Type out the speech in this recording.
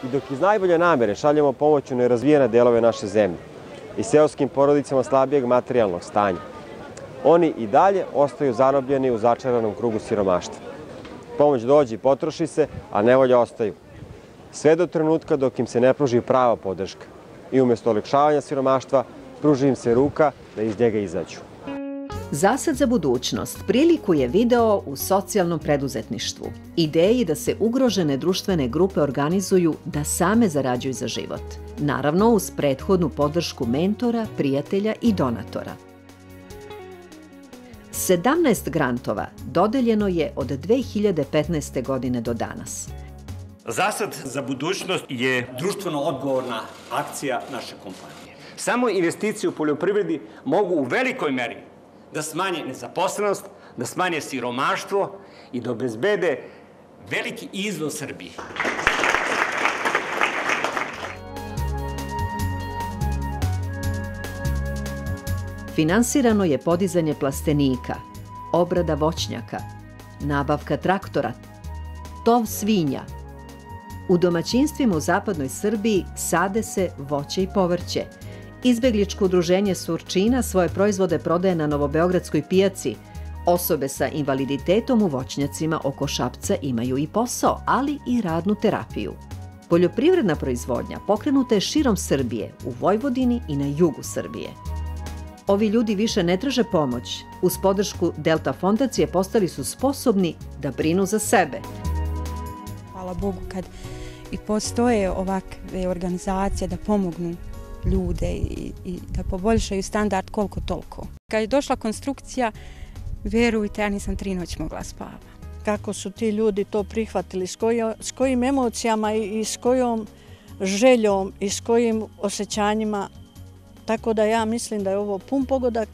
I dok iz najbolje namere šaljemo pomoć u nerazvijene delove naše zemlje i seoskim porodicama slabijeg materijalnog stanja, oni i dalje ostaju zarobljeni u začaranom krugu siromaštva. Pomoć dođe i potroši se, a nevolje ostaju. Sve do trenutka dok im se ne pruži prava podrška. I umjesto olakšavanja siromaštva, pruži im se ruka da iz njega izađu. Zasad za budućnost priliku je video u socijalnom preduzetništvu. Ideji da se ugrožene društvene grupe organizuju da same zarađuju za život. Naravno, uz prethodnu podršku mentora, prijatelja i donatora. 17 grantova dodeljeno je od 2015. godine do danas. Zasad za budućnost je društveno odgovorna akcija naše kompanije. Samo investicije u poljoprivredi mogu u velikoj meri da smanje nezaposlenost, da smanje siromaštvo i da obezbede veliki izvoz Srbije. Finansirano je podizanje plastenika, obrada voćnjaka, nabavka traktora, tov svinja. U domaćinstvima u zapadnoj Srbiji sade se voće i povrće. Izbegličko udruženje Surčina svoje proizvode prodaje na Novobeogradskoj pijaci. Osobe sa invaliditetom u voćnjacima oko Šapca imaju i posao, ali i radnu terapiju. Poljoprivredna proizvodnja pokrenuta je širom Srbije, u Vojvodini i na jugu Srbije. Ovi ljudi više ne traže pomoć. Uz podršku Delta fondacije postali su sposobni da brinu za sebe. Hvala Bogu kad i postoje ovakve organizacije da pomognu ljude i da poboljšaju standard koliko toliko. Kad je došla konstrukcija, vjerujte, ja nisam 3 noći mogla spavati. Kako su ti ljudi to prihvatili, s kojim emocijama i s kojom željom i s kojim osjećanjima. Tako da ja mislim da je ovo pun pogodak.